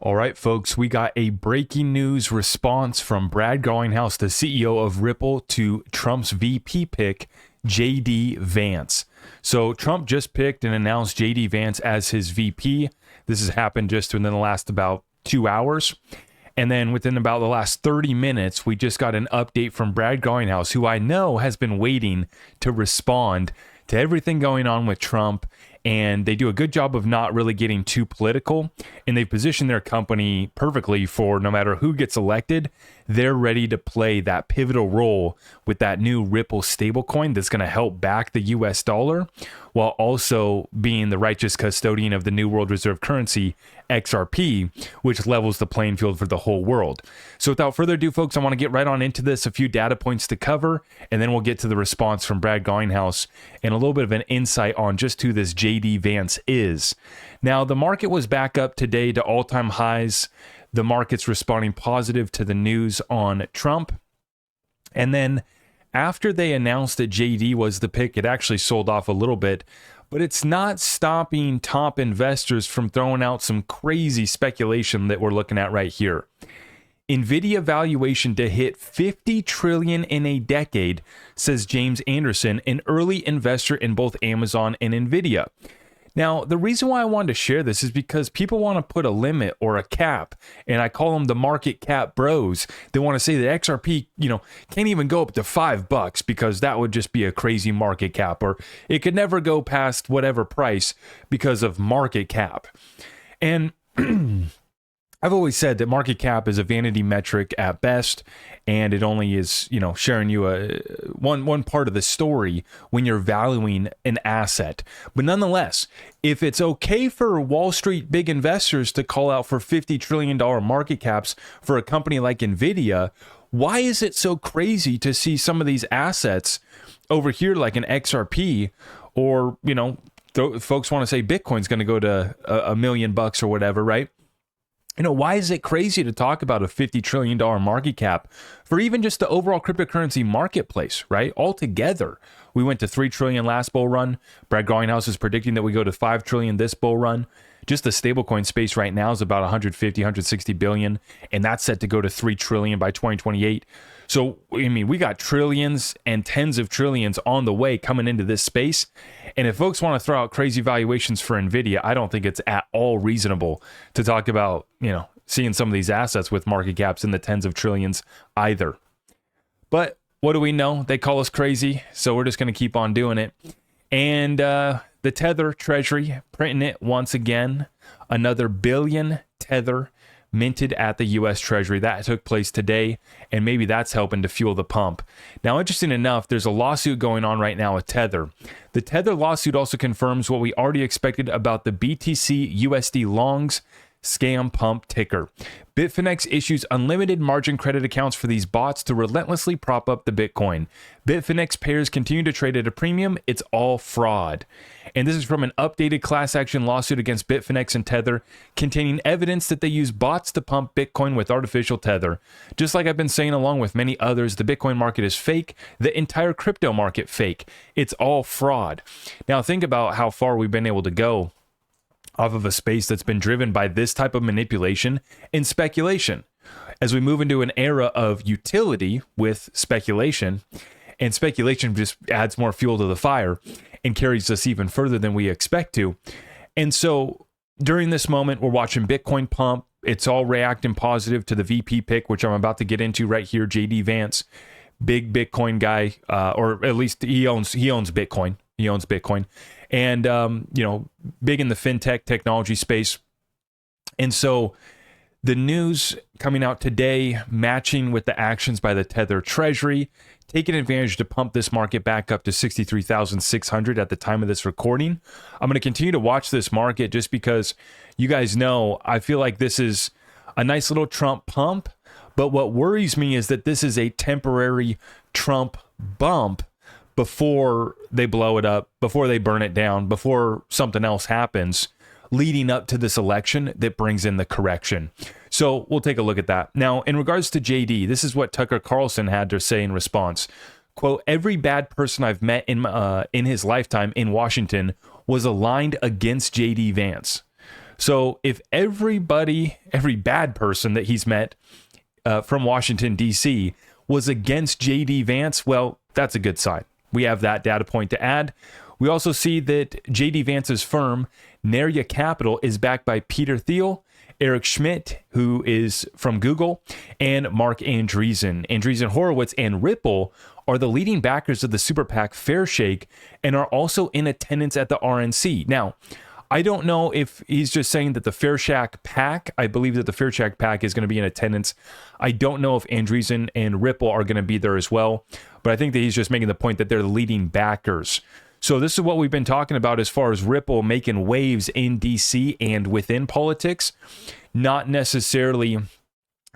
All right, folks, we got a breaking news response from Brad Garlinghouse, the CEO of Ripple, to Trump's VP pick, JD Vance. So Trump just picked and announced JD Vance as his VP. This has happened just within the last about 2 hours. And then within about the last 30 minutes, we just got an update from Brad Garlinghouse, who I know has been waiting to respond to everything going on with Trump. And they do a good job of not really getting too political. And they position their company perfectly for no matter who gets elected, they're ready to play that pivotal role with that new Ripple stablecoin that's going to help back the US dollar while also being the righteous custodian of the new world reserve currency, XRP, which levels the playing field for the whole world. So without further ado, folks, I want to get right on into this, a few data points to cover, and then we'll get to the response from Brad Garlinghouse and a little bit of an insight on just who this JD Vance is. Now, the market was back up today to all-time highs. The market's responding positive to the news on Trump. And then after they announced that JD was the pick, it actually sold off a little bit, but it's not stopping top investors from throwing out some crazy speculation that we're looking at right here. Nvidia valuation to hit 50 trillion in a decade, says James Anderson, an early investor in both Amazon and Nvidia. Now, the reason why I wanted to share this is because people want to put a limit or a cap, and I call them the market cap bros. They want to say that XRP, can't even go up to $5 because that would just be a crazy market cap, or it could never go past whatever price because of market cap. And I've always said that market cap is a vanity metric at best, and it only is, sharing you one part of the story when you're valuing an asset. But nonetheless, if it's okay for Wall Street big investors to call out for $50 trillion market caps for a company like Nvidia, why is it so crazy to see some of these assets over here like an XRP or, folks want to say Bitcoin's going to go to $1 million or whatever, right? Why is it crazy to talk about a $50 trillion market cap for even just the overall cryptocurrency marketplace, right? Altogether, we went to 3 trillion last bull run. Brad Garlinghouse is predicting that we go to 5 trillion this bull run. Just the stablecoin space right now is about 150, 160 billion, and that's set to go to 3 trillion by 2028. So, we got trillions and tens of trillions on the way coming into this space. And if folks want to throw out crazy valuations for Nvidia, I don't think it's at all reasonable to talk about, seeing some of these assets with market caps in the tens of trillions either. But what do we know? They call us crazy, so we're just going to keep on doing it. And the Tether Treasury printing it once again, another billion Tether minted at the U.S. Treasury. That took place today, and maybe that's helping to fuel the pump. Now, interesting enough, there's a lawsuit going on right now with Tether. The Tether lawsuit also confirms what we already expected about the BTC USD longs scam pump ticker. Bitfinex issues unlimited margin credit accounts for these bots to relentlessly prop up the Bitcoin. Bitfinex pairs continue to trade at a premium. It's all fraud. And this is from an updated class action lawsuit against Bitfinex and Tether, containing evidence that they use bots to pump Bitcoin with artificial tether. Just like I've been saying along with many others, the Bitcoin market is fake, the entire crypto market fake. It's all fraud. Now think about how far we've been able to go off of a space that's been driven by this type of manipulation and speculation. As we move into an era of utility with speculation, and speculation just adds more fuel to the fire and carries us even further than we expect to. And so during this moment, we're watching Bitcoin pump. It's all reacting positive to the VP pick, which I'm about to get into right here. JD Vance, big Bitcoin guy, or at least he owns Bitcoin. He owns Bitcoin. And, big in the fintech technology space. And so the news coming out today, matching with the actions by the Tether Treasury, taking advantage to pump this market back up to 63,600 at the time of this recording. I'm going to continue to watch this market just because you guys know, I feel like this is a nice little Trump pump. But what worries me is that this is a temporary Trump bump before they blow it up, before they burn it down, before something else happens leading up to this election that brings in the correction. So we'll take a look at that. Now, in regards to JD, this is what Tucker Carlson had to say in response. Quote, every bad person I've met in his lifetime in Washington was aligned against JD Vance. So if every bad person that he's met from Washington, D.C. was against J.D. Vance, well, that's a good sign. We have that data point to add. We also see that J.D. Vance's firm, Neria Capital, is backed by Peter Thiel, Eric Schmidt, who is from Google, and Mark Andreessen. Andreessen Horowitz and Ripple are the leading backers of the super PAC Fairshake and are also in attendance at the RNC. Now, I don't know if he's just saying that the Fairshake PAC, I believe that the Fairshake PAC is going to be in attendance. I don't know if Andreessen and Ripple are going to be there as well, but I think that he's just making the point that they're the leading backers. So this is what we've been talking about as far as Ripple making waves in DC and within politics, not necessarily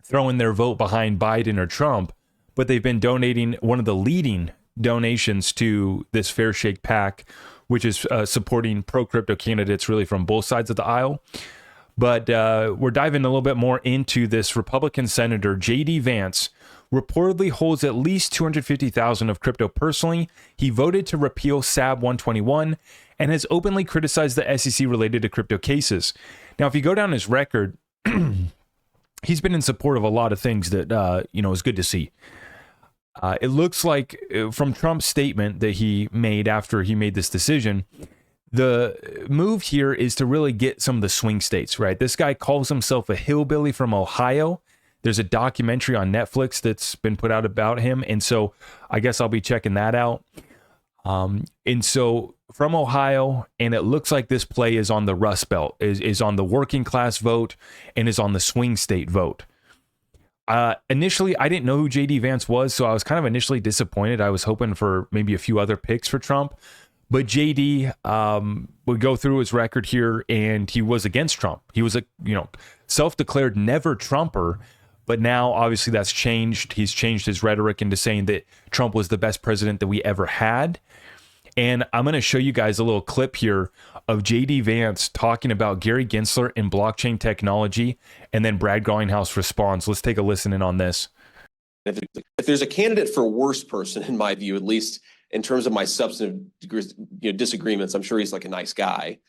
throwing their vote behind Biden or Trump, but they've been donating one of the leading donations to this Fairshake PAC, which is supporting pro-crypto candidates really from both sides of the aisle. But we're diving a little bit more into this. Republican Senator J.D. Vance reportedly holds at least $250,000 of crypto personally. He voted to repeal SAB 121 and has openly criticized the SEC related to crypto cases. Now, if you go down his record, he's been in support of a lot of things that, is good to see. It looks like from Trump's statement that he made after he made this decision, the move here is to really get some of the swing states, right? This guy calls himself a hillbilly from Ohio. There's a documentary on Netflix that's been put out about him. And so I guess I'll be checking that out. And so from Ohio, and it looks like this play is on the Rust Belt, is on the working class vote and is on the swing state vote. Initially, I didn't know who J.D. Vance was, so I was kind of initially disappointed. I was hoping for maybe a few other picks for Trump. But J.D. would go through his record here, and he was against Trump. He was a self-declared never Trumper, but now obviously that's changed. He's changed his rhetoric into saying that Trump was the best president that we ever had. And I'm going to show you guys a little clip here of J.D. Vance talking about Gary Gensler and blockchain technology, and then Brad Garlinghouse responds. Let's take a listen in on this. If there's a candidate for worst person, in my view, at least in terms of my substantive disagreements, I'm sure he's like a nice guy,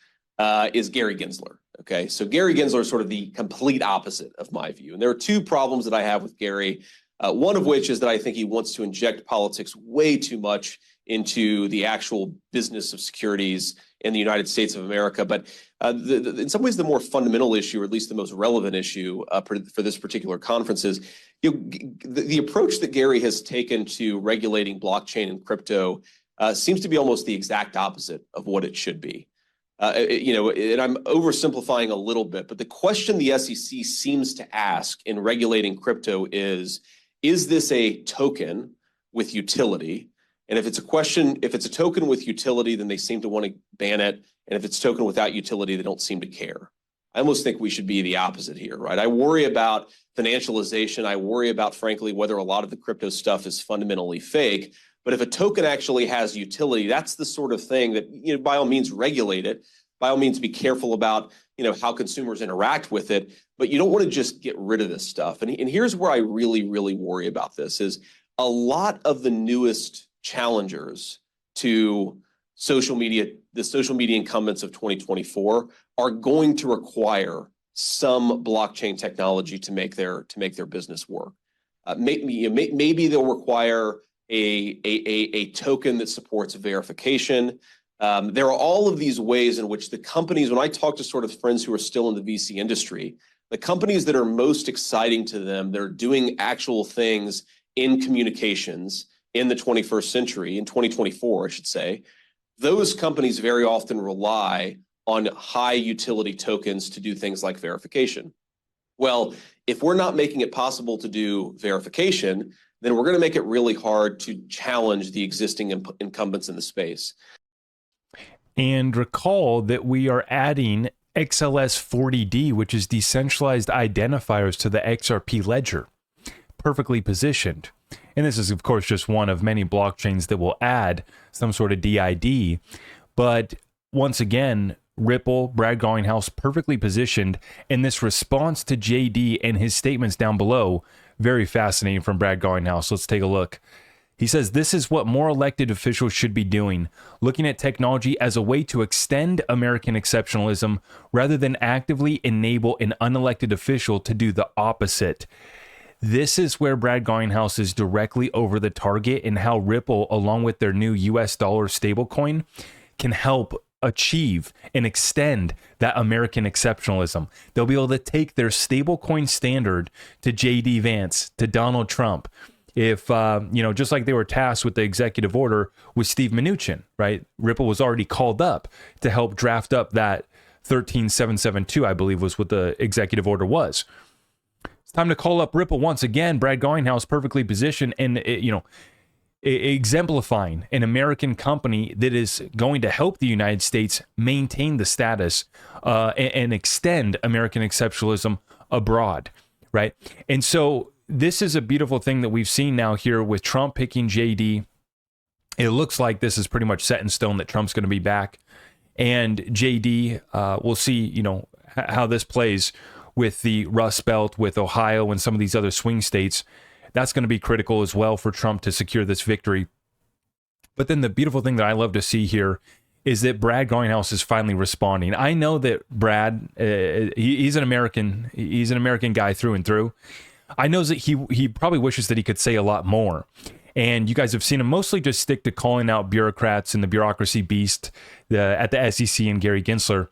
is Gary Gensler. Okay, so Gary Gensler is sort of the complete opposite of my view. And there are two problems that I have with Gary, one of which is that I think he wants to inject politics way too much into the actual business of securities in the United States of America. But in some ways, the more fundamental issue, or at least the most relevant issue for this particular conference is the approach that Gary has taken to regulating blockchain and crypto seems to be almost the exact opposite of what it should be. And I'm oversimplifying a little bit, but the question the SEC seems to ask in regulating crypto is this a token with utility? And if it's a token with utility, then they seem to want to ban it. And if it's a token without utility, they don't seem to care. I almost think we should be the opposite here, right? I worry about financialization. I worry about, frankly, whether a lot of the crypto stuff is fundamentally fake. But if a token actually has utility, that's the sort of thing that, by all means, regulate it. By all means, be careful about, how consumers interact with it. But you don't want to just get rid of this stuff. And here's where I really, really worry about this is a lot of the newest challengers to social media, the social media incumbents of 2024 are going to require some blockchain technology to make their business work. Maybe they'll require a token that supports verification. There are all of these ways in which the companies, when I talk to sort of friends who are still in the VC industry, the companies that are most exciting to them, they're doing actual things in communications in the 21st century, in 2024, I should say, those companies very often rely on high utility tokens to do things like verification. Well, if we're not making it possible to do verification, then we're going to make it really hard to challenge the existing incumbents in the space. And recall that we are adding XLS40D, which is decentralized identifiers to the XRP ledger, perfectly positioned. And this is, of course, just one of many blockchains that will add some sort of DID. But once again, Ripple, Brad Garlinghouse, perfectly positioned. And this response to JD and his statements down below, very fascinating from Brad Garlinghouse. Let's take a look. He says this is what more elected officials should be doing, looking at technology as a way to extend American exceptionalism rather than actively enable an unelected official to do the opposite. This is where Brad Garlinghouse is directly over the target and how Ripple, along with their new US dollar stablecoin, can help achieve and extend that American exceptionalism. They'll be able to take their stablecoin standard to JD Vance, to Donald Trump. If, just like they were tasked with the executive order with Steve Mnuchin, right? Ripple was already called up to help draft up that 13772, I believe was what the executive order was. It's time to call up Ripple once again. Brad Garlinghouse perfectly positioned and, exemplifying an American company that is going to help the United States maintain the status and extend American exceptionalism abroad, right? And so this is a beautiful thing that we've seen now here with Trump picking JD. It looks like this is pretty much set in stone that Trump's going to be back. And JD, we'll see, how this plays with the Rust Belt, with Ohio and some of these other swing states. That's going to be critical as well for Trump to secure this victory. But then the beautiful thing that I love to see here is that Brad Garlinghouse is finally responding. I know that Brad, he's an American guy through and through. I know that he probably wishes that he could say a lot more. And you guys have seen him mostly just stick to calling out bureaucrats and the bureaucracy beast at the SEC and Gary Gensler.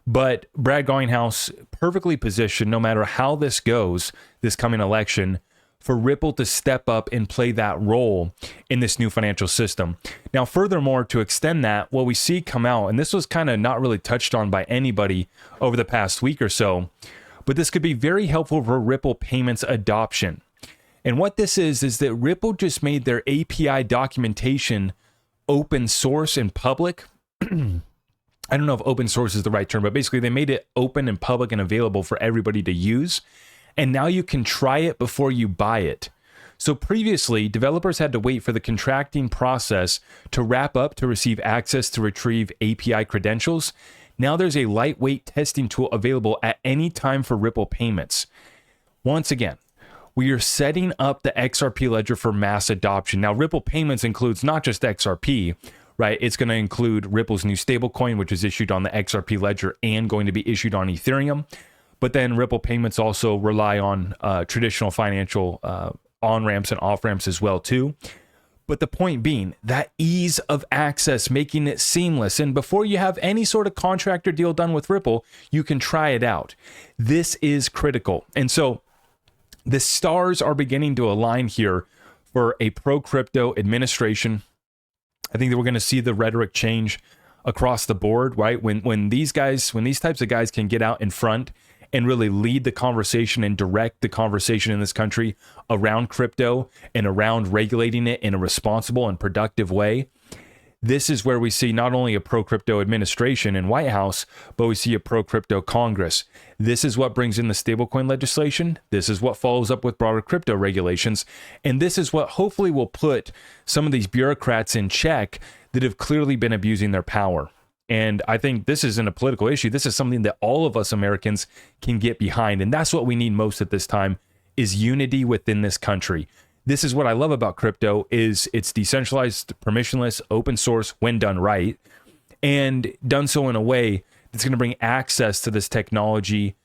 But Brad Garlinghouse perfectly positioned, no matter how this goes, this coming election, for Ripple to step up and play that role in this new financial system. Now, furthermore, to extend that, what we see come out, and this was kind of not really touched on by anybody over the past week or so, but this could be very helpful for Ripple payments adoption. And what this is that Ripple just made their API documentation open source and public. I don't know if open source is the right term, but basically they made it open and public and available for everybody to use. And now you can try it before you buy it. So previously, developers had to wait for the contracting process to wrap up to receive access to retrieve API credentials. Now there's a lightweight testing tool available at any time for Ripple payments. Once again, we are setting up the XRP ledger for mass adoption. Now, Ripple payments includes not just XRP, right? It's going to include Ripple's new stablecoin, which is issued on the XRP ledger and going to be issued on Ethereum. But then Ripple payments also rely on traditional financial on-ramps and off-ramps as well too. But the point being, that ease of access, making it seamless. And before you have any sort of contract or deal done with Ripple, you can try it out. This is critical. And so the stars are beginning to align here for a pro-crypto administration. I think that we're going to see the rhetoric change across the board, right? When these types of guys can get out in front and really lead the conversation and direct the conversation in this country around crypto and around regulating it in a responsible and productive way, this is where we see not only a pro-crypto administration in White House, but we see a pro-crypto Congress. This is what brings in the stablecoin legislation. This is what follows up with broader crypto regulations. And this is what hopefully will put some of these bureaucrats in check that have clearly been abusing their power. And I think this isn't a political issue. This is something that all of us Americans can get behind. And that's what we need most at this time, is unity within this country. This is what I love about crypto, is it's decentralized, permissionless, open source when done right, and done so in a way that's going to bring access to this technology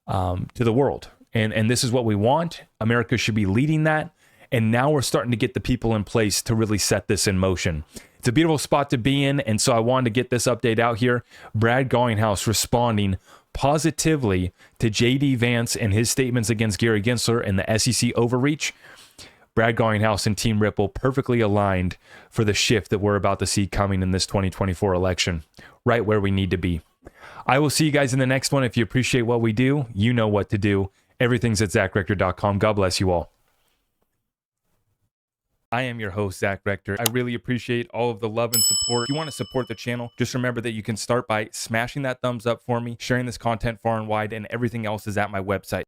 to the world. And this is what we want. America should be leading that. And now we're starting to get the people in place to really set this in motion. It's a beautiful spot to be in, and so I wanted to get this update out here. Brad Garlinghouse responding positively to JD Vance and his statements against Gary Gensler and the SEC overreach. Brad Garlinghouse and Team Ripple perfectly aligned for the shift that we're about to see coming in this 2024 election, right where we need to be. I will see you guys in the next one. If you appreciate what we do, you know what to do. Everything's at ZachRector.com. God bless you all. I am your host, Zach Rector. I really appreciate all of the love and support. If you want to support the channel, just remember that you can start by smashing that thumbs up for me, sharing this content far and wide, and everything else is at my website.